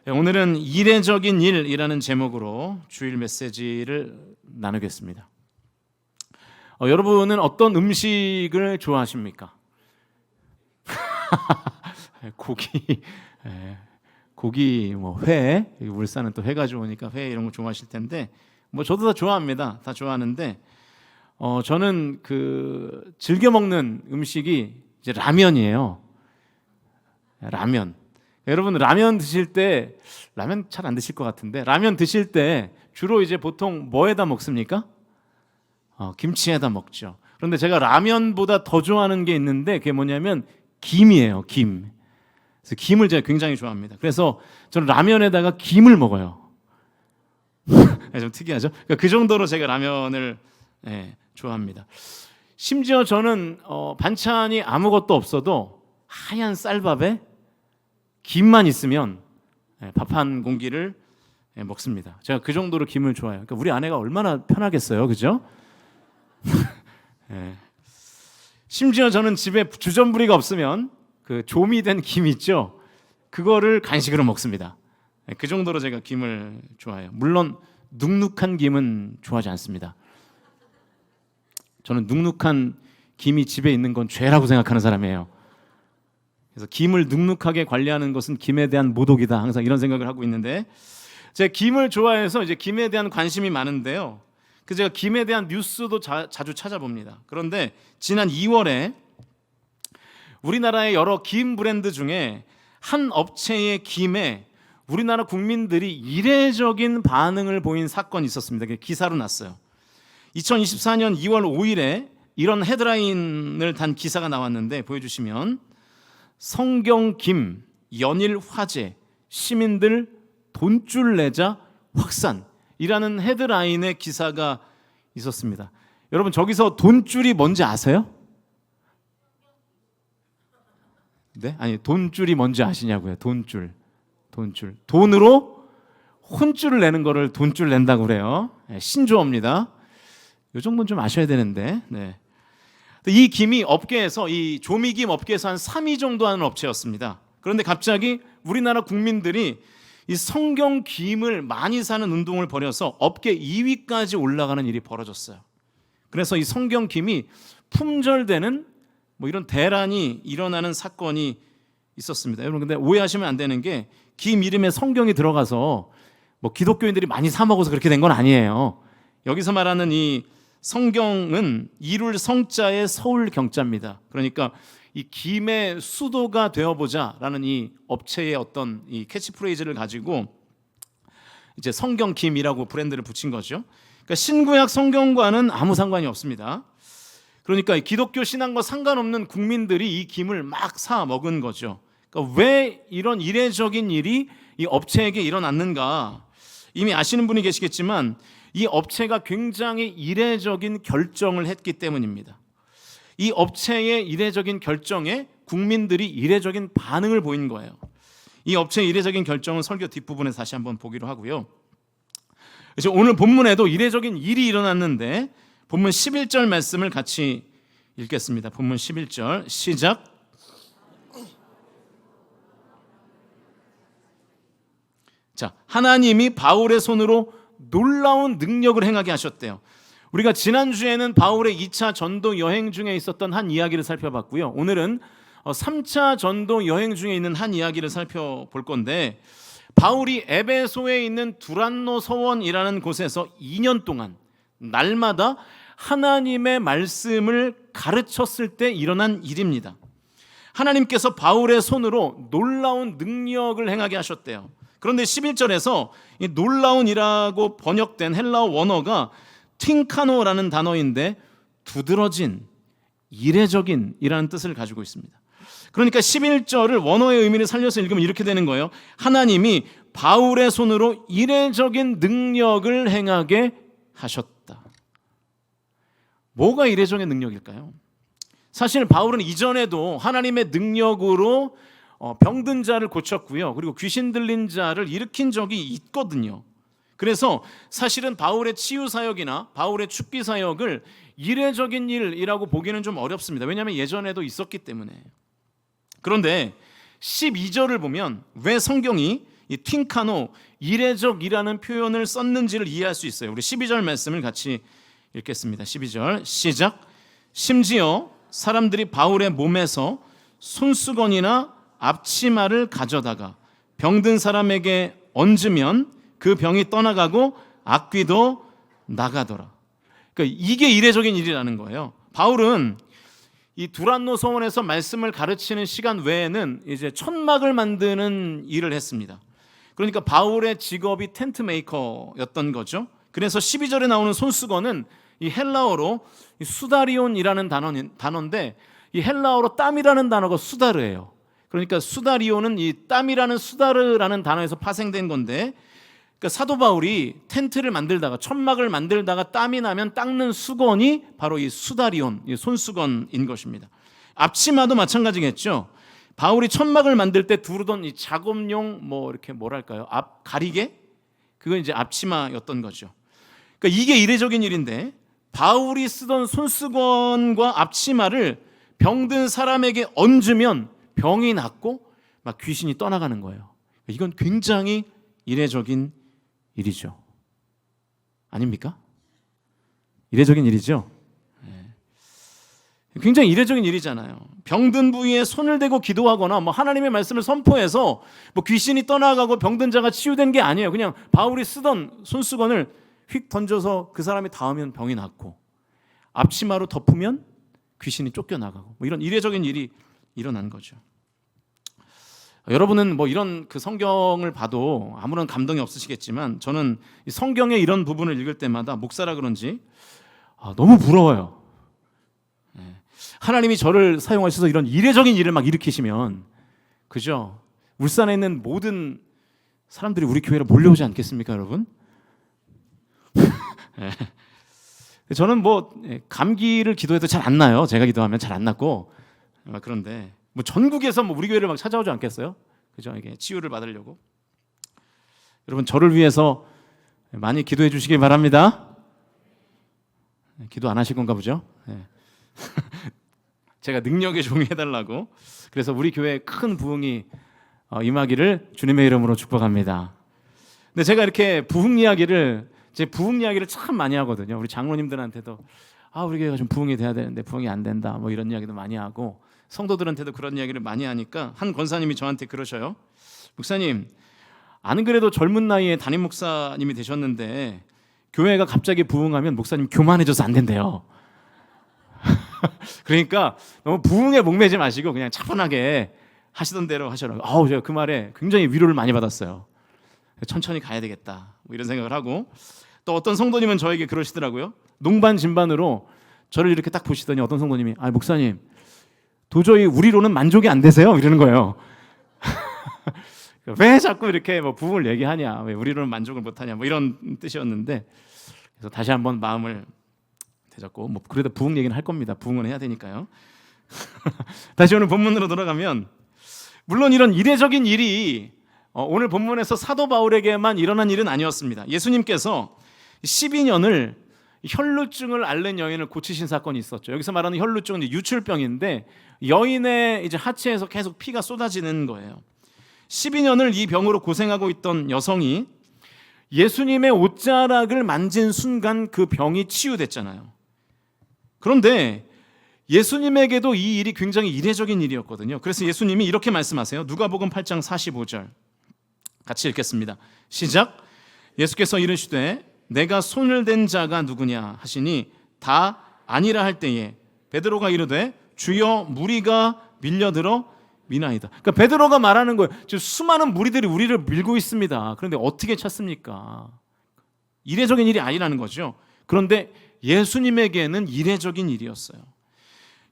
오늘은 이례적인 일이라는 제목으로 주일 메시지를 나누겠습니다. 여러분은 어떤 음식을 좋아하십니까? 고기, 회, 울산은 또 회가 좋으니까 회 이런 거 좋아하실 텐데, 저도 다 좋아합니다. 다 좋아하는데, 저는 즐겨 먹는 음식이 이제 라면이에요. 라면. 여러분 라면 드실 때, 라면 잘 안 드실 것 같은데, 라면 드실 때 주로 이제 보통 뭐에다 먹습니까? 김치에다 먹죠. 그런데 제가 라면보다 더 좋아하는 게 있는데, 그게 뭐냐면 김이에요. 김. 그래서 김을 제가 굉장히 좋아합니다. 그래서 저는 라면에다가 김을 먹어요. 좀 특이하죠? 그러니까 그 정도로 제가 라면을 좋아합니다. 심지어 저는 반찬이 아무것도 없어도 하얀 쌀밥에 김만 있으면 밥 한 공기를 먹습니다. 제가 그 정도로 김을 좋아해요. 그러니까 우리 아내가 얼마나 편하겠어요, 그죠? 심지어 저는 집에 주전부리가 없으면 그 조미된 김 있죠? 그거를 간식으로 먹습니다. 그 정도로 제가 김을 좋아해요. 물론 눅눅한 김은 좋아하지 않습니다. 저는 눅눅한 김이 집에 있는 건 죄라고 생각하는 사람이에요. 그래서 김을 눅눅하게 관리하는 것은 김에 대한 모독이다. 항상 이런 생각을 하고 있는데, 제가 김을 좋아해서 이제 김에 대한 관심이 많은데요. 제가 김에 대한 뉴스도 자주 찾아봅니다. 그런데 지난 2월에 우리나라의 여러 김 브랜드 중에 한 업체의 김에 우리나라 국민들이 이례적인 반응을 보인 사건이 있었습니다. 그게 기사로 났어요. 2024년 2월 5일에 이런 헤드라인을 단 기사가 나왔는데, 보여주시면 성경김 연일 화제, 시민들 돈줄 내자 확산이라는 헤드라인의 기사가 있었습니다. 여러분, 저기서 돈줄이 뭔지 아세요? 네? 아니, 돈줄이 뭔지 아시냐고요. 돈줄. 돈으로 혼줄을 내는 거를 돈줄 낸다고 그래요. 신조어입니다. 이 정도는 좀 아셔야 되는데. 이 김이 업계에서, 이 조미김 업계에서 한 3위 정도 하는 업체였습니다. 그런데 갑자기 우리나라 국민들이 이 성경김을 많이 사는 운동을 벌여서 업계 2위까지 올라가는 일이 벌어졌어요. 그래서 이 성경김이 품절되는 이런 대란이 일어나는 사건이 있었습니다. 여러분, 근데 오해하시면 안 되는 게, 김 이름에 성경이 들어가서 기독교인들이 많이 사 먹어서 그렇게 된 건 아니에요. 여기서 말하는 이 성경은 이룰 성자의 서울 경자입니다. 그러니까 이 김의 수도가 되어보자라는 이 업체의 어떤 이 캐치프레이즈를 가지고 이제 성경김이라고 브랜드를 붙인 거죠. 그러니까 신구약 성경과는 아무 상관이 없습니다. 그러니까 기독교 신앙과 상관없는 국민들이 이 김을 막 사 먹은 거죠. 그러니까 왜 이런 이례적인 일이 이 업체에게 일어났는가? 이미 아시는 분이 계시겠지만 이 업체가 굉장히 이례적인 결정을 했기 때문입니다. 이 업체의 이례적인 결정에 국민들이 이례적인 반응을 보인 거예요. 이 업체의 이례적인 결정은 설교 뒷부분에 다시 한번 보기로 하고요. 그래서 오늘 본문에도 이례적인 일이 일어났는데, 본문 11절 말씀을 같이 읽겠습니다. 본문 11절 시작. 자, 하나님이 바울의 손으로 놀라운 능력을 행하게 하셨대요. 우리가 지난주에는 바울의 2차 전도 여행 중에 있었던 한 이야기를 살펴봤고요. 오늘은 3차 전도 여행 중에 있는 한 이야기를 살펴볼 건데, 바울이 에베소에 있는 두란노 서원이라는 곳에서 2년 동안 날마다 하나님의 말씀을 가르쳤을 때 일어난 일입니다. 하나님께서 바울의 손으로 놀라운 능력을 행하게 하셨대요. 그런데 11절에서 이 놀라운이라고 번역된 헬라어 원어가 틴카노라는 단어인데, 두드러진, 이례적인이라는 뜻을 가지고 있습니다. 그러니까 11절을 원어의 의미를 살려서 읽으면 이렇게 되는 거예요. 하나님이 바울의 손으로 이례적인 능력을 행하게 하셨다. 뭐가 이례적인 능력일까요? 사실 바울은 이전에도 하나님의 능력으로 병든 자를 고쳤고요. 그리고 귀신 들린 자를 일으킨 적이 있거든요. 그래서 사실은 바울의 치유 사역이나 바울의 축기 사역을 이례적인 일이라고 보기는 좀 어렵습니다. 왜냐하면 예전에도 있었기 때문에. 그런데 12절을 보면 왜 성경이 이 튠카노, 이례적이라는 표현을 썼는지를 이해할 수 있어요. 우리 12절 말씀을 같이 읽겠습니다. 12절 시작. 심지어 사람들이 바울의 몸에서 손수건이나 앞치마를 가져다가 병든 사람에게 얹으면 그 병이 떠나가고 악귀도 나가더라. 그러니까 이게 이례적인 일이라는 거예요. 바울은 이 두란노 서원에서 말씀을 가르치는 시간 외에는 이제 천막을 만드는 일을 했습니다. 그러니까 바울의 직업이 텐트 메이커였던 거죠. 그래서 12절에 나오는 손수건은 이 헬라어로 수다리온이라는 단어인데 이 헬라어로 땀이라는 단어가 수다르예요. 그러니까 수다리온은 이 땀이라는 수다르라는 단어에서 파생된 건데, 그러니까 사도 바울이 텐트를 만들다가 천막을 만들다가 땀이 나면 닦는 수건이 바로 이 수다리온, 이 손수건인 것입니다. 앞치마도 마찬가지겠죠. 바울이 천막을 만들 때 두르던 이 작업용 이렇게 뭐랄까요? 앞 가리개? 그건 이제 앞치마였던 거죠. 그러니까 이게 이례적인 일인데 바울이 쓰던 손수건과 앞치마를 병든 사람에게 얹으면 병이 낫고 막 귀신이 떠나가는 거예요. 이건 굉장히 이례적인 일이죠. 아닙니까? 이례적인 일이죠. 굉장히 이례적인 일이잖아요. 병든 부위에 손을 대고 기도하거나 하나님의 말씀을 선포해서 귀신이 떠나가고 병든 자가 치유된 게 아니에요. 그냥 바울이 쓰던 손수건을 휙 던져서 그 사람이 닿으면 병이 낫고 앞치마로 덮으면 귀신이 쫓겨나가고 이런 이례적인 일이 일어난 거죠. 여러분은 이런 그 성경을 봐도 아무런 감동이 없으시겠지만 저는 이 성경의 이런 부분을 읽을 때마다 목사라 그런지 너무 부러워요. 하나님이 저를 사용하셔서 이런 이례적인 일을 막 일으키시면, 그죠? 울산에 있는 모든 사람들이 우리 교회로 몰려오지 않겠습니까, 여러분? 저는 감기를 기도해도 잘 안 나요. 제가 기도하면 잘 안 낫고. 그런데 전국에서 우리 교회를 막 찾아오지 않겠어요? 그죠? 이게 치유를 받으려고. 여러분, 저를 위해서 많이 기도해 주시길 바랍니다. 기도 안 하실 건가 보죠? 제가 능력의 종이 해달라고. 그래서 우리 교회에 큰 부흥이 임하기를 주님의 이름으로 축복합니다. 근데 제가 이렇게 부흥 이야기를 참 많이 하거든요. 우리 장로님들한테도 우리 교회가 좀 부흥이 돼야 되는데 부흥이 안 된다 이런 이야기도 많이 하고, 성도들한테도 그런 이야기를 많이 하니까 한 권사님이 저한테 그러셔요. 목사님, 안 그래도 젊은 나이에 담임 목사님이 되셨는데 교회가 갑자기 부흥하면 목사님 교만해져서 안 된대요. 그러니까 너무 부흥에 목매지 마시고 그냥 차분하게 하시던 대로 하셔라. 제가 그 말에 굉장히 위로를 많이 받았어요. 천천히 가야 되겠다 이런 생각을 하고, 또 어떤 성도님은 저에게 그러시더라고요. 농반 진반으로 저를 이렇게 딱 보시더니 어떤 성도님이 목사님 도저히 우리로는 만족이 안 되세요? 이러는 거예요. 왜 자꾸 이렇게 부흥을 얘기하냐, 왜 우리로는 만족을 못하냐 이런 뜻이었는데, 그래서 다시 한번 마음을 되잡고 그래도 부흥 얘기는 할 겁니다. 부흥은 해야 되니까요. 다시 오늘 본문으로 돌아가면, 물론 이런 이례적인 일이 오늘 본문에서 사도 바울에게만 일어난 일은 아니었습니다. 예수님께서 12년을 혈루증을 앓는 여인을 고치신 사건이 있었죠. 여기서 말하는 혈루증은 유출병인데 여인의 이제 하체에서 계속 피가 쏟아지는 거예요. 12년을 이 병으로 고생하고 있던 여성이 예수님의 옷자락을 만진 순간 그 병이 치유됐잖아요. 그런데 예수님에게도 이 일이 굉장히 이례적인 일이었거든요. 그래서 예수님이 이렇게 말씀하세요. 누가복음 8장 45절 같이 읽겠습니다. 시작. 예수께서 이르시되 내가 손을 댄 자가 누구냐 하시니 다 아니라 할 때에 베드로가 이르되 주여 무리가 밀려들어 미나이다. 그러니까 베드로가 말하는 거예요. 지금 수많은 무리들이 우리를 밀고 있습니다. 그런데 어떻게 찾습니까? 이례적인 일이 아니라는 거죠. 그런데 예수님에게는 이례적인 일이었어요.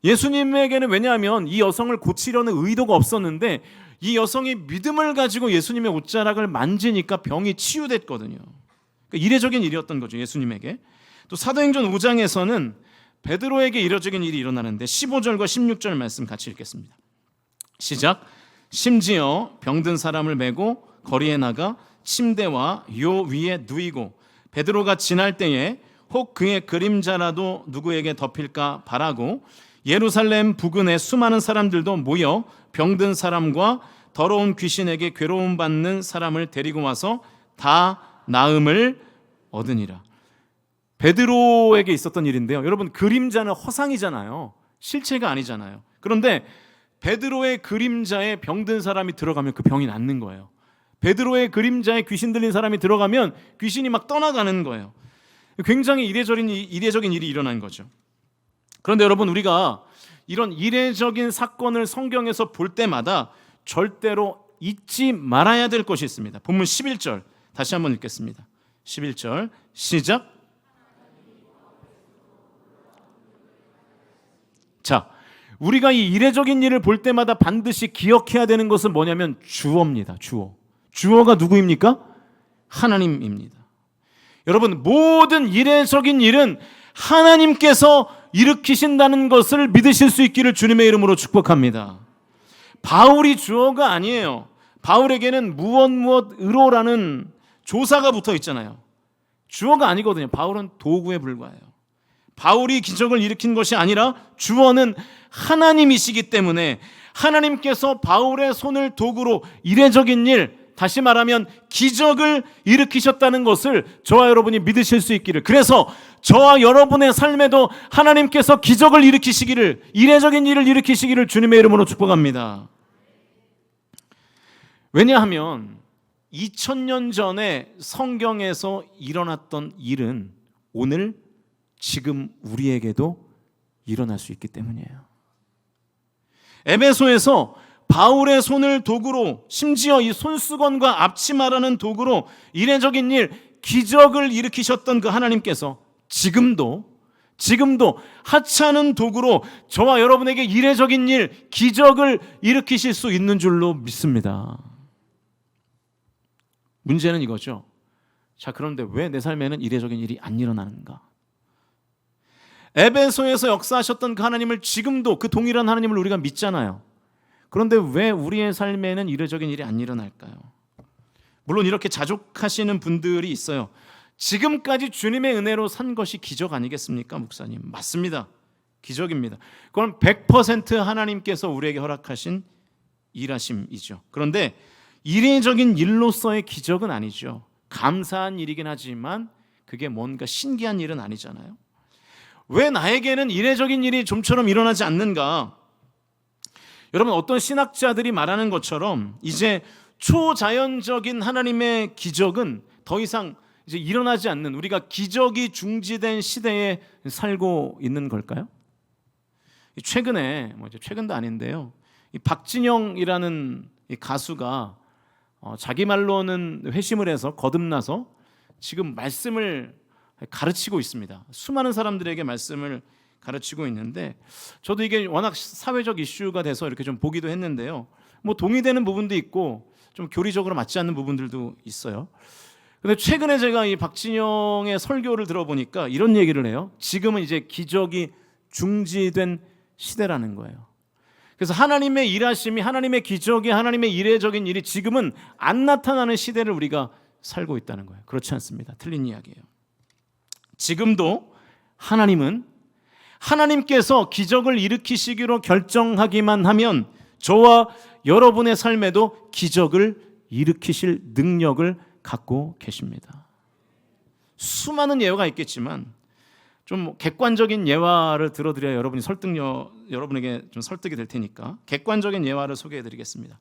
예수님에게는, 왜냐하면 이 여성을 고치려는 의도가 없었는데 이 여성이 믿음을 가지고 예수님의 옷자락을 만지니까 병이 치유됐거든요. 그러니까 이례적인 일이었던 거죠, 예수님에게. 또 사도행전 5장에서는 베드로에게 이례적인 일이 일어나는데 15절과 16절 말씀 같이 읽겠습니다. 시작. 심지어 병든 사람을 메고 거리에 나가 침대와 요 위에 누이고 베드로가 지날 때에 혹 그의 그림자라도 누구에게 덮일까 바라고 예루살렘 부근에 수많은 사람들도 모여 병든 사람과 더러운 귀신에게 괴로움 받는 사람을 데리고 와서 다 나음을 얻으니라. 베드로에게 있었던 일인데요. 여러분, 그림자는 허상이잖아요. 실체가 아니잖아요. 그런데 베드로의 그림자에 병든 사람이 들어가면 그 병이 낫는 거예요. 베드로의 그림자에 귀신 들린 사람이 들어가면 귀신이 막 떠나가는 거예요. 굉장히 이례적인 일이 일어난 거죠. 그런데 여러분, 우리가 이런 이례적인 사건을 성경에서 볼 때마다 절대로 잊지 말아야 될 것이 있습니다. 본문 11절 다시 한번 읽겠습니다. 11절 시작. 자, 우리가 이 이례적인 일을 볼 때마다 반드시 기억해야 되는 것은 뭐냐면 주어입니다. 주어가 누구입니까? 하나님입니다. 여러분, 모든 이례적인 일은 하나님께서 일으키신다는 것을 믿으실 수 있기를 주님의 이름으로 축복합니다. 바울이 주어가 아니에요. 바울에게는 무엇으로라는 조사가 붙어 있잖아요. 주어가 아니거든요. 바울은 도구에 불과해요. 바울이 기적을 일으킨 것이 아니라 주어는 하나님이시기 때문에 하나님께서 바울의 손을 도구로 이례적인 일, 다시 말하면 기적을 일으키셨다는 것을 저와 여러분이 믿으실 수 있기를, 그래서 저와 여러분의 삶에도 하나님께서 기적을 일으키시기를, 이례적인 일을 일으키시기를 주님의 이름으로 축복합니다. 왜냐하면 2000년 전에 성경에서 일어났던 일은 오늘 지금 우리에게도 일어날 수 있기 때문이에요. 에베소에서 바울의 손을 도구로, 심지어 이 손수건과 앞치마라는 도구로 이례적인 일, 기적을 일으키셨던 그 하나님께서 지금도 하찮은 도구로 저와 여러분에게 이례적인 일, 기적을 일으키실 수 있는 줄로 믿습니다. 문제는 이거죠. 자, 그런데 왜 내 삶에는 이례적인 일이 안 일어나는가? 에베소에서 역사하셨던 그 하나님을 지금도, 그 동일한 하나님을 우리가 믿잖아요. 그런데 왜 우리의 삶에는 이례적인 일이 안 일어날까요? 물론 이렇게 자족하시는 분들이 있어요. 지금까지 주님의 은혜로 산 것이 기적 아니겠습니까, 목사님? 맞습니다. 기적입니다. 그건 100% 하나님께서 우리에게 허락하신 일하심이죠. 그런데 이례적인 일로서의 기적은 아니죠. 감사한 일이긴 하지만 그게 뭔가 신기한 일은 아니잖아요. 왜 나에게는 이례적인 일이 좀처럼 일어나지 않는가? 여러분, 어떤 신학자들이 말하는 것처럼 이제 초자연적인 하나님의 기적은 더 이상 이제 일어나지 않는, 우리가 기적이 중지된 시대에 살고 있는 걸까요? 최근에, 이제 최근도 아닌데요, 이 박진영이라는 이 가수가 자기 말로는 회심을 해서 거듭나서 지금 말씀을 가르치고 있습니다. 수많은 사람들에게 말씀을 가르치고 있는데, 저도 이게 워낙 사회적 이슈가 돼서 이렇게 좀 보기도 했는데요, 뭐 동의되는 부분도 있고 좀 교리적으로 맞지 않는 부분들도 있어요. 근데 최근에 제가 이 박진영의 설교를 들어보니까 이런 얘기를 해요. 지금은 이제 기적이 중지된 시대라는 거예요. 그래서 하나님의 일하심이, 하나님의 기적이, 하나님의 이례적인 일이 지금은 안 나타나는 시대를 우리가 살고 있다는 거예요. 그렇지 않습니다. 틀린 이야기예요. 지금도 하나님께서 기적을 일으키시기로 결정하기만 하면 저와 여러분의 삶에도 기적을 일으키실 능력을 갖고 계십니다. 수많은 예화가 있겠지만 좀 객관적인 예화를 들어드려야 여러분에게 좀 설득이 될 테니까 객관적인 예화를 소개해드리겠습니다.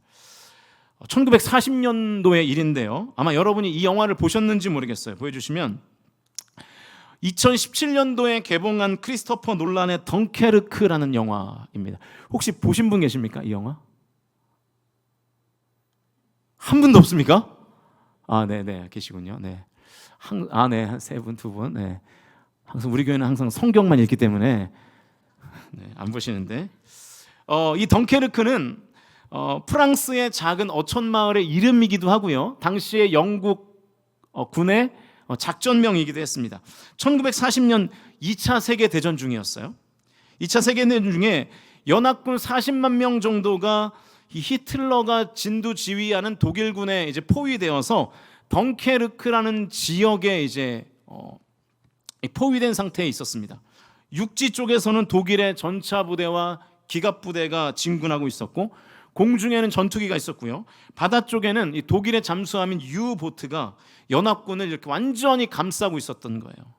1940년도의 일인데요, 아마 여러분이 이 영화를 보셨는지 모르겠어요. 보여주시면 2017년도에 개봉한 크리스토퍼 놀란의 덩케르크라는 영화입니다. 혹시 보신 분 계십니까, 이 영화? 한 분도 없습니까? 아, 네, 계시군요. 네, 네, 세 분, 두 분. 네, 항상 우리 교회는 항상 성경만 읽기 때문에 안 보시는데, 이 덩케르크는 프랑스의 작은 어촌 마을의 이름이기도 하고요, 당시의 영국 군의 작전명이기도 했습니다. 1940년 2차 세계대전 중이었어요. 2차 세계대전 중에 연합군 40만 명 정도가 이 히틀러가 진두지휘하는 독일군에 이제 포위되어서 덩케르크라는 지역에 이제 포위된 상태에 있었습니다. 육지 쪽에서는 독일의 전차 부대와 기갑 부대가 진군하고 있었고, 공중에는 전투기가 있었고요. 바다 쪽에는 이 독일의 잠수함인 U보트가 연합군을 이렇게 완전히 감싸고 있었던 거예요.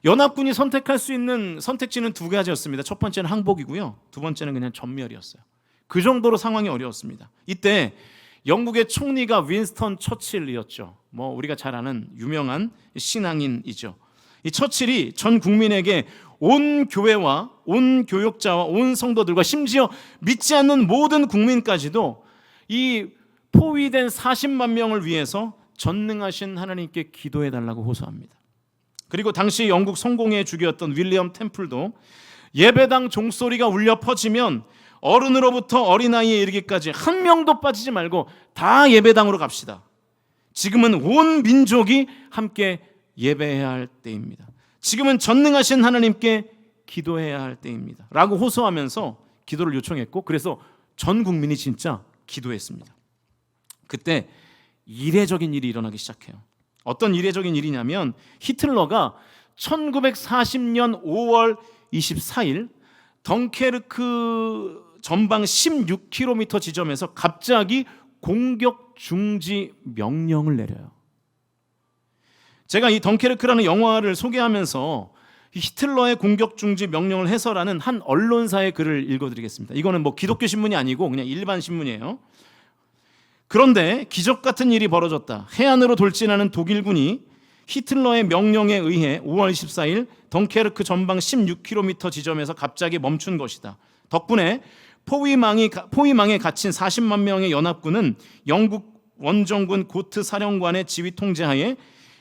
연합군이 선택할 수 있는 선택지는 두 가지였습니다. 첫 번째는 항복이고요. 두 번째는 그냥 전멸이었어요. 그 정도로 상황이 어려웠습니다. 이때 영국의 총리가 윈스턴 처칠이었죠. 우리가 잘 아는 유명한 신앙인이죠. 이 처칠이 전 국민에게 온 교회와 온 교역자와 온 성도들과 심지어 믿지 않는 모든 국민까지도 이 포위된 40만 명을 위해서 전능하신 하나님께 기도해달라고 호소합니다. 그리고 당시 영국 성공의 주교였던 윌리엄 템플도 예배당 종소리가 울려 퍼지면 어른으로부터 어린아이에 이르기까지 한 명도 빠지지 말고 다 예배당으로 갑시다. 지금은 온 민족이 함께 예배해야 할 때입니다. 지금은 전능하신 하나님께 기도해야 할 때입니다 라고 호소하면서 기도를 요청했고, 그래서 전 국민이 진짜 기도했습니다. 그때 이례적인 일이 일어나기 시작해요. 어떤 이례적인 일이냐면 히틀러가 1940년 5월 24일 덩케르크 전방 16km 지점에서 갑자기 공격 중지 명령을 내려요. 제가 이 덩케르크라는 영화를 소개하면서 히틀러의 공격 중지 명령을 해설하는 한 언론사의 글을 읽어드리겠습니다. 이거는 기독교 신문이 아니고 그냥 일반 신문이에요. 그런데 기적 같은 일이 벌어졌다. 해안으로 돌진하는 독일군이 히틀러의 명령에 의해 5월 24일 덩케르크 전방 16km 지점에서 갑자기 멈춘 것이다. 덕분에 포위망에 갇힌 40만 명의 연합군은 영국 원정군 고트 사령관의 지휘 통제하에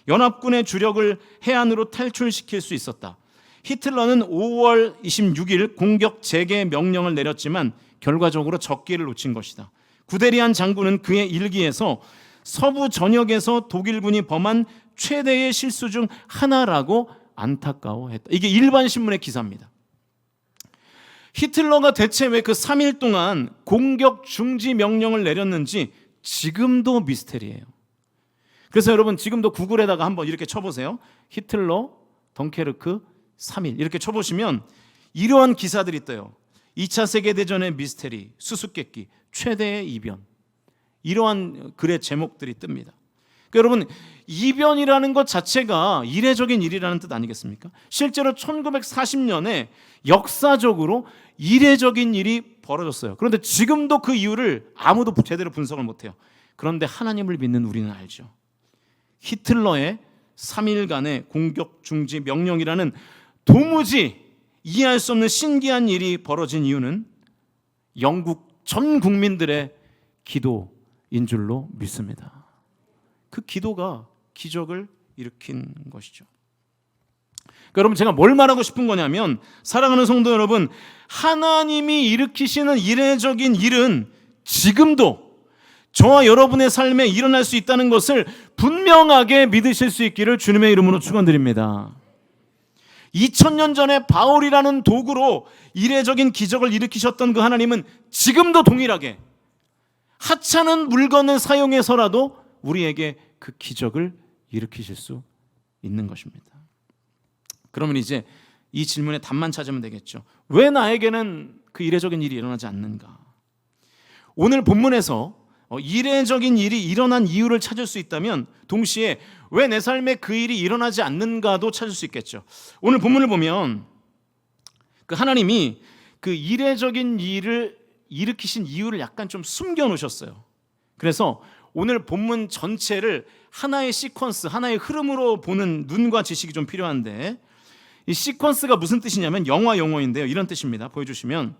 연합군의 주력을 해안으로 탈출시킬 수 있었다. 히틀러는 5월 26일 공격 재개 명령을 내렸지만 결과적으로 적기를 놓친 것이다. 구데리안 장군은 그의 일기에서 서부 전역에서 독일군이 범한 최대의 실수 중 하나라고 안타까워했다. 이게 일반 신문의 기사입니다. 히틀러가 대체 왜 그 3일 동안 공격 중지 명령을 내렸는지 지금도 미스테리예요. 그래서 여러분 지금도 구글에다가 한번 이렇게 쳐보세요. 히틀러 덩케르크 3일 이렇게 쳐보시면 이러한 기사들이 떠요. 2차 세계대전의 미스테리, 수수께끼, 최대의 이변, 이러한 글의 제목들이 뜹니다. 그러니까 여러분 이변이라는 것 자체가 이례적인 일이라는 뜻 아니겠습니까? 실제로 1940년에 역사적으로 이례적인 일이 벌어졌어요. 그런데 지금도 그 이유를 아무도 제대로 분석을 못해요. 그런데 하나님을 믿는 우리는 알죠. 히틀러의 3일간의 공격 중지 명령이라는 도무지 이해할 수 없는 신기한 일이 벌어진 이유는 영국 전 국민들의 기도인 줄로 믿습니다. 그 기도가 기적을 일으킨 것이죠. 그러니까 여러분 제가 뭘 말하고 싶은 거냐면, 사랑하는 성도 여러분, 하나님이 일으키시는 이례적인 일은 지금도 저와 여러분의 삶에 일어날 수 있다는 것을 분명하게 믿으실 수 있기를 주님의 이름으로 축원드립니다. 2000년 전에 바울이라는 도구로 이례적인 기적을 일으키셨던 그 하나님은 지금도 동일하게 하찮은 물건을 사용해서라도 우리에게 그 기적을 일으키실 수 있는 것입니다. 그러면 이제 이 질문의 답만 찾으면 되겠죠. 왜 나에게는 그 이례적인 일이 일어나지 않는가? 오늘 본문에서 이례적인 일이 일어난 이유를 찾을 수 있다면 동시에 왜 내 삶에 그 일이 일어나지 않는가도 찾을 수 있겠죠. 오늘 본문을 보면 그 하나님이 그 이례적인 일을 일으키신 이유를 약간 좀 숨겨놓으셨어요. 그래서 오늘 본문 전체를 하나의 시퀀스, 하나의 흐름으로 보는 눈과 지식이 좀 필요한데, 이 시퀀스가 무슨 뜻이냐면 영화 용어인데요. 이런 뜻입니다. 보여주시면,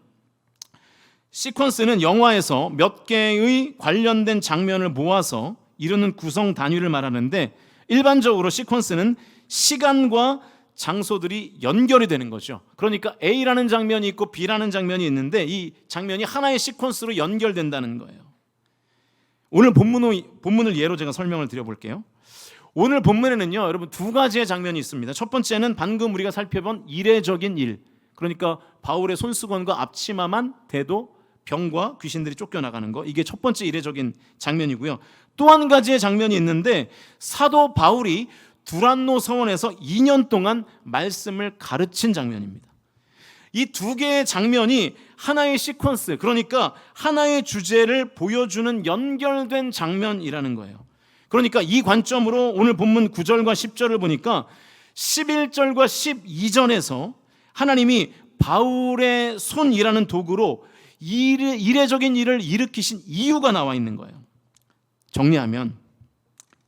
시퀀스는 영화에서 몇 개의 관련된 장면을 모아서 이루는 구성 단위를 말하는데, 일반적으로 시퀀스는 시간과 장소들이 연결이 되는 거죠. 그러니까 A라는 장면이 있고 B라는 장면이 있는데 이 장면이 하나의 시퀀스로 연결된다는 거예요. 오늘 본문을 예로 제가 설명을 드려볼게요. 오늘 본문에는요, 여러분 두 가지의 장면이 있습니다. 첫 번째는 방금 우리가 살펴본 이례적인 일, 그러니까 바울의 손수건과 앞치마만 대도 병과 귀신들이 쫓겨나가는 거, 이게 첫 번째 이례적인 장면이고요. 또 한 가지의 장면이 있는데 사도 바울이 두란노 서원에서 2년 동안 말씀을 가르친 장면입니다. 이 두 개의 장면이 하나의 시퀀스, 그러니까 하나의 주제를 보여주는 연결된 장면이라는 거예요. 그러니까 이 관점으로 오늘 본문 9절과 10절을 보니까 11절과 12절에서 하나님이 바울의 손이라는 도구로 이례적인 일을 일으키신 이유가 나와 있는 거예요. 정리하면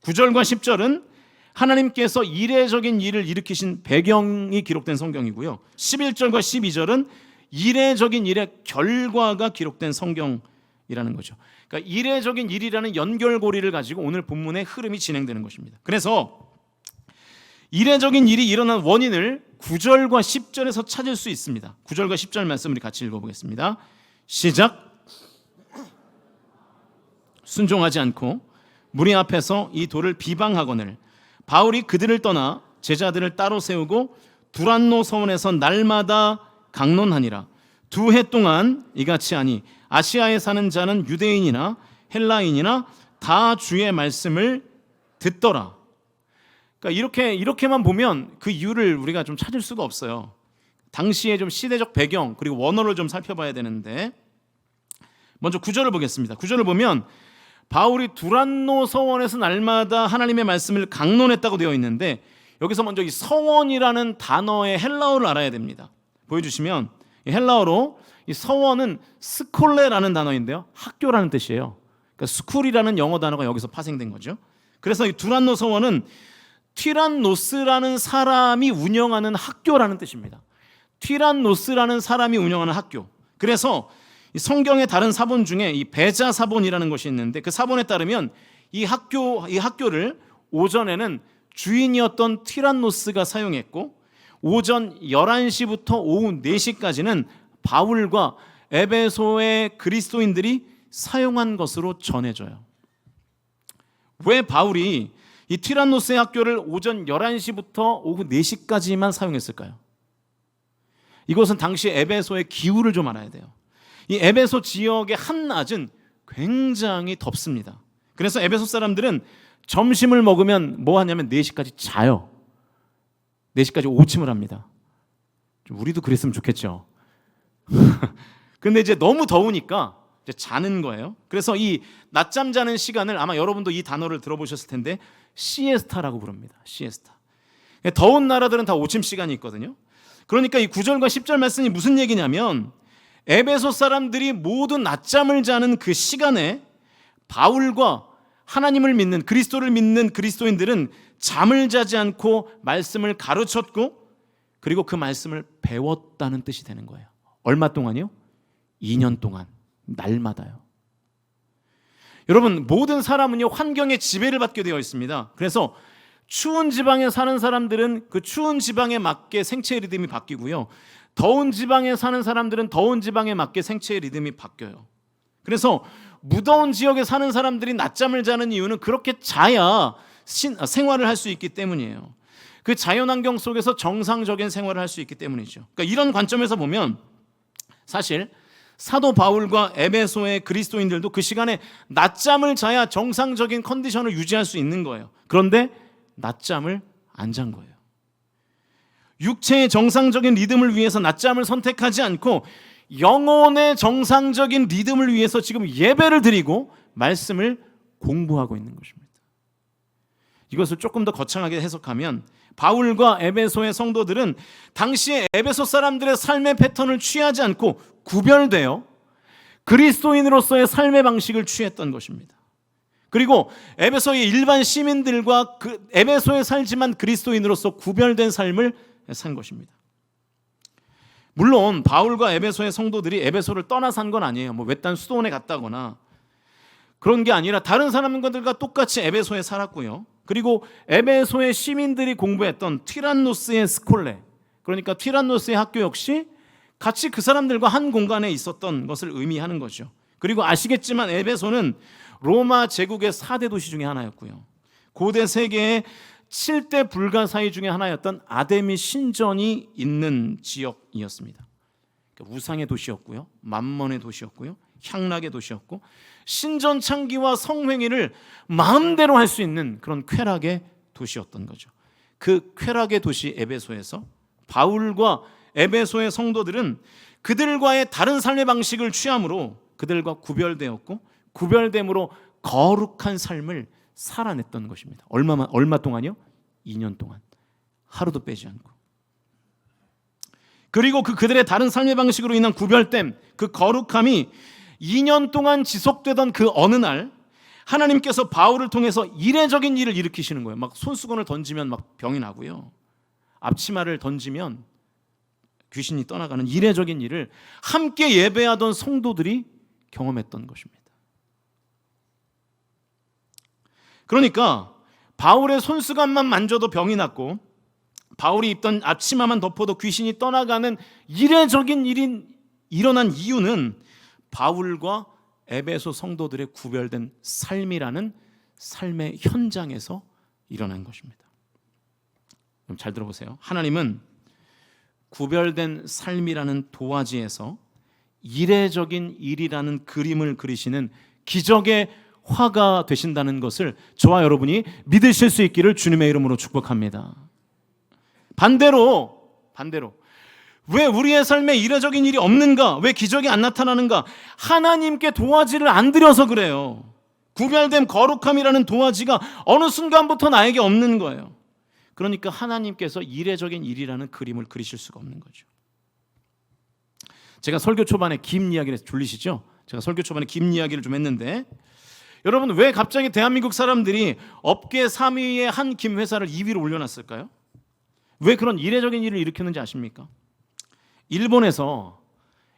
9절과 10절은 하나님께서 이례적인 일을 일으키신 배경이 기록된 성경이고요, 11절과 12절은 이례적인 일의 결과가 기록된 성경이라는 거죠. 그러니까 이례적인 일이라는 연결고리를 가지고 오늘 본문의 흐름이 진행되는 것입니다. 그래서 이례적인 일이 일어난 원인을 9절과 10절에서 찾을 수 있습니다. 9절과 10절 말씀 우리 같이 읽어보겠습니다. 시작. 순종하지 않고 무리 앞에서 이 돌을 비방하거늘 바울이 그들을 떠나 제자들을 따로 세우고 두란노 서원에서 날마다 강론하니라. 2해 동안 이같이 하니 아시아에 사는 자는 유대인이나 헬라인이나 다 주의 말씀을 듣더라. 그러니까 이렇게만 보면 그 이유를 우리가 좀 찾을 수가 없어요. 당시의 좀 시대적 배경 그리고 원어를 좀 살펴봐야 되는데, 먼저 9절을 보겠습니다. 9절을 보면 바울이 두란노 서원에서 날마다 하나님의 말씀을 강론했다고 되어 있는데, 여기서 먼저 이 서원이라는 단어의 헬라어를 알아야 됩니다. 보여주시면 이 헬라어로 이 서원은 스콜레라는 단어인데요, 학교라는 뜻이에요. 그러니까 스쿨이라는 영어 단어가 여기서 파생된 거죠. 그래서 이 두란노 서원은 티란노스라는 사람이 운영하는 학교라는 뜻입니다. 티란노스라는 사람이 운영하는 학교. 그래서 성경의 다른 사본 중에 이 베자 사본이라는 것이 있는데, 그 사본에 따르면 이 학교를 오전에는 주인이었던 티란노스가 사용했고, 오전 11시부터 오후 4시까지는 바울과 에베소의 그리스도인들이 사용한 것으로 전해져요. 왜 바울이 이 티란노스의 학교를 오전 11시부터 오후 4시까지만 사용했을까요? 이것은 당시 에베소의 기후를 좀 알아야 돼요. 이 에베소 지역의 한낮은 굉장히 덥습니다. 그래서 에베소 사람들은 점심을 먹으면 뭐 하냐면 4시까지 자요. 4시까지 오침을 합니다. 좀 우리도 그랬으면 좋겠죠. 근데 이제 너무 더우니까 이제 자는 거예요. 그래서 이 낮잠 자는 시간을 아마 여러분도 이 단어를 들어보셨을 텐데 시에스타라고 부릅니다. 시에스타. 더운 나라들은 다 오침 시간이 있거든요. 그러니까 이 9절과 10절 말씀이 무슨 얘기냐면, 에베소 사람들이 모두 낮잠을 자는 그 시간에 바울과 하나님을 믿는, 그리스도를 믿는 그리스도인들은 잠을 자지 않고 말씀을 가르쳤고, 그리고 그 말씀을 배웠다는 뜻이 되는 거예요. 얼마 동안이요? 2년 동안, 날마다요. 여러분, 모든 사람은요 환경의 지배를 받게 되어 있습니다. 그래서 추운 지방에 사는 사람들은 그 추운 지방에 맞게 생체의 리듬이 바뀌고요, 더운 지방에 사는 사람들은 더운 지방에 맞게 생체의 리듬이 바뀌어요. 그래서 무더운 지역에 사는 사람들이 낮잠을 자는 이유는 그렇게 자야 생활을 할 수 있기 때문이에요. 그 자연환경 속에서 정상적인 생활을 할 수 있기 때문이죠. 그러니까 이런 관점에서 보면 사실 사도 바울과 에베소의 그리스도인들도 그 시간에 낮잠을 자야 정상적인 컨디션을 유지할 수 있는 거예요. 그런데 낮잠을 안 잔 거예요. 육체의 정상적인 리듬을 위해서 낮잠을 선택하지 않고 영혼의 정상적인 리듬을 위해서 지금 예배를 드리고 말씀을 공부하고 있는 것입니다. 이것을 조금 더 거창하게 해석하면, 바울과 에베소의 성도들은 당시에 에베소 사람들의 삶의 패턴을 취하지 않고 구별되어 그리스도인으로서의 삶의 방식을 취했던 것입니다. 그리고 에베소의 일반 시민들과 에베소에 살지만 그리스도인으로서 구별된 삶을 산 것입니다. 물론 바울과 에베소의 성도들이 에베소를 떠나 산 건 아니에요. 뭐 외딴 수도원에 갔다거나 그런 게 아니라 다른 사람들과 똑같이 에베소에 살았고요. 그리고 에베소의 시민들이 공부했던 티란노스의 스콜레, 그러니까 티란노스의 학교 역시 같이 그 사람들과 한 공간에 있었던 것을 의미하는 거죠. 그리고 아시겠지만 에베소는 로마 제국의 4대 도시 중에 하나였고요, 고대 세계의 7대 불가사의 중에 하나였던 아데미 신전이 있는 지역이었습니다. 그러니까 우상의 도시였고요, 만몬의 도시였고요, 향락의 도시였고, 신전 창기와 성행위를 마음대로 할 수 있는 그런 쾌락의 도시였던 거죠. 그 쾌락의 도시 에베소에서 바울과 에베소의 성도들은 그들과의 다른 삶의 방식을 취함으로 그들과 구별되었고 구별됨으로 거룩한 삶을 살아냈던 것입니다. 얼마 동안요? 2년 동안. 하루도 빼지 않고. 그리고 그들의 다른 삶의 방식으로 인한 구별됨, 그 거룩함이 2년 동안 지속되던 그 어느 날 하나님께서 바울을 통해서 이례적인 일을 일으키시는 거예요. 막 손수건을 던지면 막 병이 나고요. 앞치마를 던지면 귀신이 떠나가는 이례적인 일을 함께 예배하던 성도들이 경험했던 것입니다. 그러니까 바울의 손수건만 만져도 병이 났고 바울이 입던 앞치마만 덮어도 귀신이 떠나가는 이례적인 일이 일어난 이유는 바울과 에베소 성도들의 구별된 삶이라는 삶의 현장에서 일어난 것입니다. 그럼 잘 들어보세요. 하나님은 구별된 삶이라는 도화지에서 이례적인 일이라는 그림을 그리시는 기적의 화가 되신다는 것을 저와 여러분이 믿으실 수 있기를 주님의 이름으로 축복합니다. 반대로 왜 우리의 삶에 이례적인 일이 없는가? 왜 기적이 안 나타나는가? 하나님께 도화지를 안 드려서 그래요. 구별된 거룩함이라는 도화지가 어느 순간부터 나에게 없는 거예요. 그러니까 하나님께서 이례적인 일이라는 그림을 그리실 수가 없는 거죠. 제가 설교 초반에 김 이야기를 졸리시죠? 제가 설교 초반에 김 이야기를 좀 했는데 여러분 왜 갑자기 대한민국 사람들이 업계 3위의 한 김 회사를 2위로 올려놨을까요? 왜 그런 이례적인 일을 일으켰는지 아십니까? 일본에서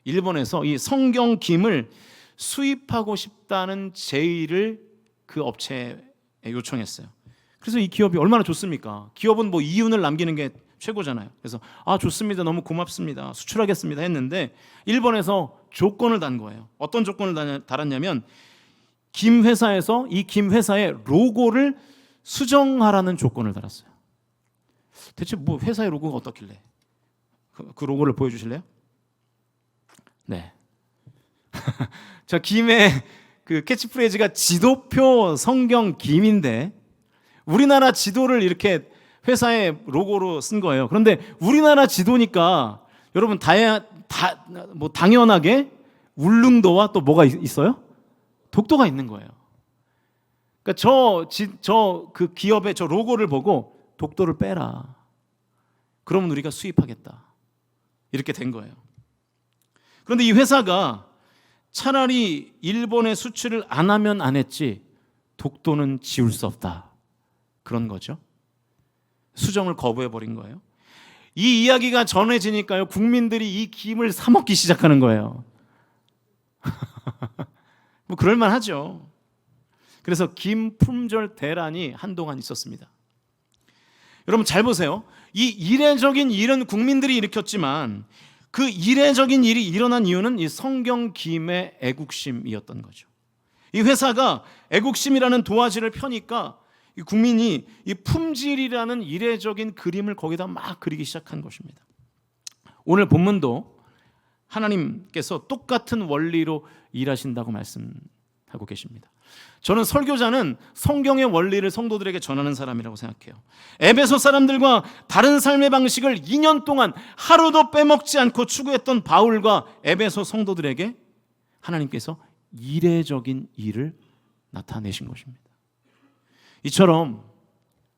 이 성경 김을 수입하고 싶다는 제의를 그 업체에 요청했어요. 그래서 이 기업이 얼마나 좋습니까? 기업은 뭐 이윤을 남기는 게 최고잖아요. 그래서 좋습니다. 너무 고맙습니다. 수출하겠습니다 했는데 일본에서 조건을 단 거예요. 어떤 조건을 달았냐면 김 회사에서 이 김 회사의 로고를 수정하라는 조건을 달았어요. 대체 뭐 회사의 로고가 어떻길래? 그 로고를 보여주실래요? 네. 자, 김의 그 캐치프레이즈가 지도표 성경 김인데 우리나라 지도를 이렇게 회사의 로고로 쓴 거예요. 그런데 우리나라 지도니까 여러분 뭐 당연하게 울릉도와 또 뭐가 있어요? 독도가 있는 거예요. 그러니까 그 기업의 저 로고를 보고 독도를 빼라. 그러면 우리가 수입하겠다. 이렇게 된 거예요. 그런데 이 회사가 차라리 일본에 수출을 안 하면 안 했지 독도는 지울 수 없다. 그런 거죠. 수정을 거부해버린 거예요. 이 이야기가 전해지니까요 국민들이 이 김을 사 먹기 시작하는 거예요. 뭐 그럴만하죠. 그래서 김 품절 대란이 한동안 있었습니다. 여러분 잘 보세요. 이 이례적인 일은 국민들이 일으켰지만 그 이례적인 일이 일어난 이유는 이 성경 김의 애국심이었던 거죠. 이 회사가 애국심이라는 도화지를 펴니까 이 국민이 이 품질이라는 이례적인 그림을 거기다 막 그리기 시작한 것입니다. 오늘 본문도 하나님께서 똑같은 원리로 일하신다고 말씀하고 계십니다. 저는 설교자는 성경의 원리를 성도들에게 전하는 사람이라고 생각해요. 에베소 사람들과 다른 삶의 방식을 2년 동안 하루도 빼먹지 않고 추구했던 바울과 에베소 성도들에게 하나님께서 이례적인 일을 나타내신 것입니다. 이처럼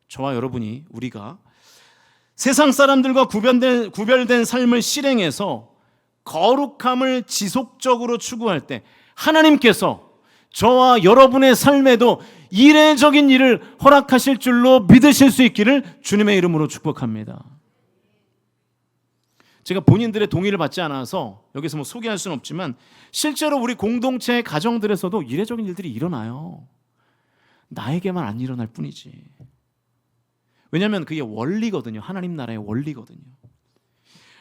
저와 여러분이 우리가 세상 사람들과 구별된 삶을 실행해서 거룩함을 지속적으로 추구할 때 하나님께서 저와 여러분의 삶에도 이례적인 일을 허락하실 줄로 믿으실 수 있기를 주님의 이름으로 축복합니다. 제가 본인들의 동의를 받지 않아서 여기서 뭐 소개할 수는 없지만 실제로 우리 공동체 가정들에서도 이례적인 일들이 일어나요. 나에게만 안 일어날 뿐이지. 왜냐하면 그게 원리거든요. 하나님 나라의 원리거든요.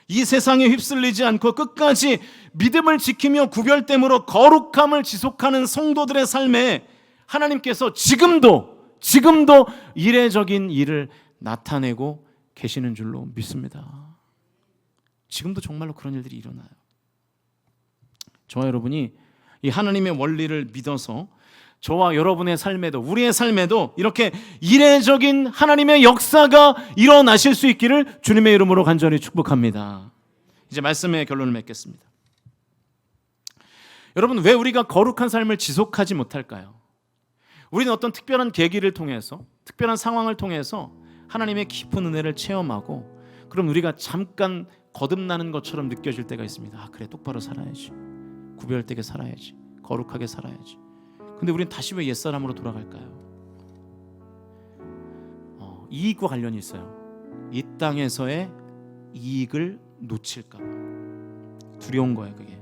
이 세상에 휩쓸리지 않고 끝까지 믿음을 지키며 구별됨으로 거룩함을 지속하는 성도들의 삶에 하나님께서 지금도 이례적인 일을 나타내고 계시는 줄로 믿습니다. 지금도 정말로 그런 일들이 일어나요. 저와 여러분이 이 하나님의 원리를 믿어서 저와 여러분의 삶에도 우리의 삶에도 이렇게 이례적인 하나님의 역사가 일어나실 수 있기를 주님의 이름으로 간절히 축복합니다. 이제 말씀의 결론을 맺겠습니다. 여러분, 왜 우리가 거룩한 삶을 지속하지 못할까요? 우리는 어떤 특별한 계기를 통해서, 특별한 상황을 통해서 하나님의 깊은 은혜를 체험하고, 그럼 우리가 잠깐 거듭나는 것처럼 느껴질 때가 있습니다. 아, 그래, 똑바로 살아야지, 구별되게 살아야지, 거룩하게 살아야지. 근데 우리는 다시 왜 옛사람으로 돌아갈까요? 이익과 관련이 있어요. 이 땅에서의 이익을 놓칠까 봐 두려운 거예요. 그게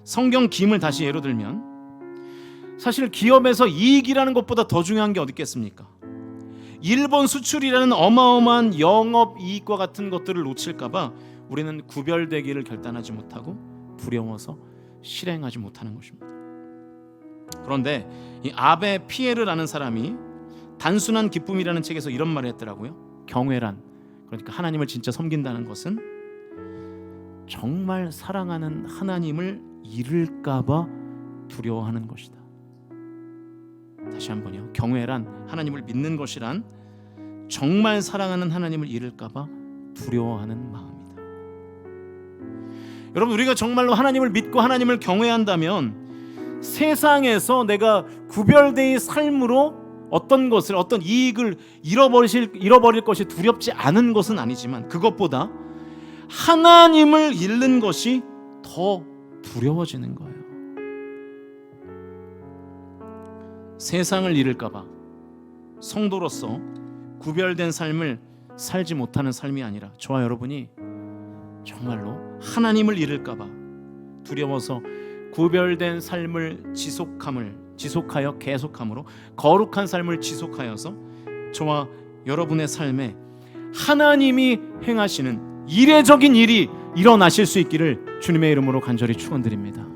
성경 김을 다시 예로 들면, 사실 기업에서 이익이라는 것보다 더 중요한 게 어디 있겠습니까? 일본 수출이라는 어마어마한 영업 이익과 같은 것들을 놓칠까 봐 우리는 구별되기를 결단하지 못하고 두려워서 실행하지 못하는 것입니다. 그런데 이 아베 피에르라는 사람이 단순한 기쁨이라는 책에서 이런 말을 했더라고요. 경외란, 그러니까 하나님을 진짜 섬긴다는 것은 정말 사랑하는 하나님을 잃을까 봐 두려워하는 것이다. 다시 한번요. 경외란, 하나님을 믿는 것이란 정말 사랑하는 하나님을 잃을까 봐 두려워하는 마음이다. 여러분, 우리가 정말로 하나님을 믿고 하나님을 경외한다면 세상에서 내가 구별되의 삶으로 어떤 것을, 어떤 이익을 잃어버릴 것이 두렵지 않은 것은 아니지만, 그것보다 하나님을 잃는 것이 더 두려워지는 거예요. 세상을 잃을까 봐 성도로서 구별된 삶을 살지 못하는 삶이 아니라, 저와 여러분이 정말로 하나님을 잃을까 봐 두려워서 구별된 삶을 지속하여 계속함으로 거룩한 삶을 지속하여서 저와 여러분의 삶에 하나님이 행하시는 이례적인 일이 일어나실 수 있기를 주님의 이름으로 간절히 축원드립니다.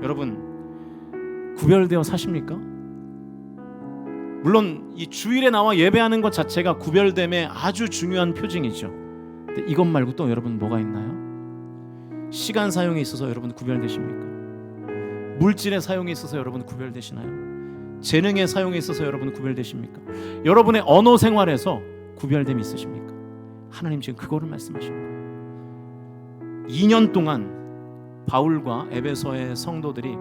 여러분, 구별되어 사십니까? 물론 이 주일에 나와 예배하는 것 자체가 구별됨의 아주 중요한 표징이죠. 근데 이것 말고 또 여러분 뭐가 있나요? 시간 사용에 있어서 여러분 구별되십니까? 물질의 사용에 있어서 여러분 구별되시나요? 재능의 사용에 있어서 여러분 구별되십니까? 여러분의 언어 생활에서 구별됨이 있으십니까? 하나님 지금 그거를 말씀하십니다. 2년 동안 바울과 에베소의 성도들이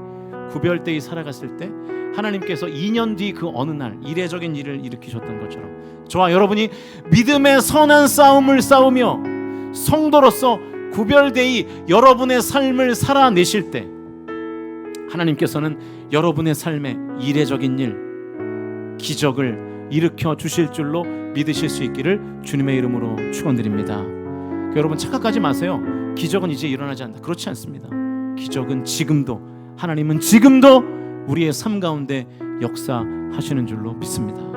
구별되이 살아갔을 때 하나님께서 2년 뒤 그 어느 날 이례적인 일을 일으키셨던 것처럼 저와 여러분이 믿음의 선한 싸움을 싸우며 성도로서 구별되이 여러분의 삶을 살아내실 때 하나님께서는 여러분의 삶에 이례적인 일, 기적을 일으켜 주실 줄로 믿으실 수 있기를 주님의 이름으로 축원드립니다. 여러분 착각하지 마세요. 기적은 이제 일어나지 않는다. 그렇지 않습니다. 기적은 지금도, 하나님은 지금도 우리의 삶 가운데 역사하시는 줄로 믿습니다.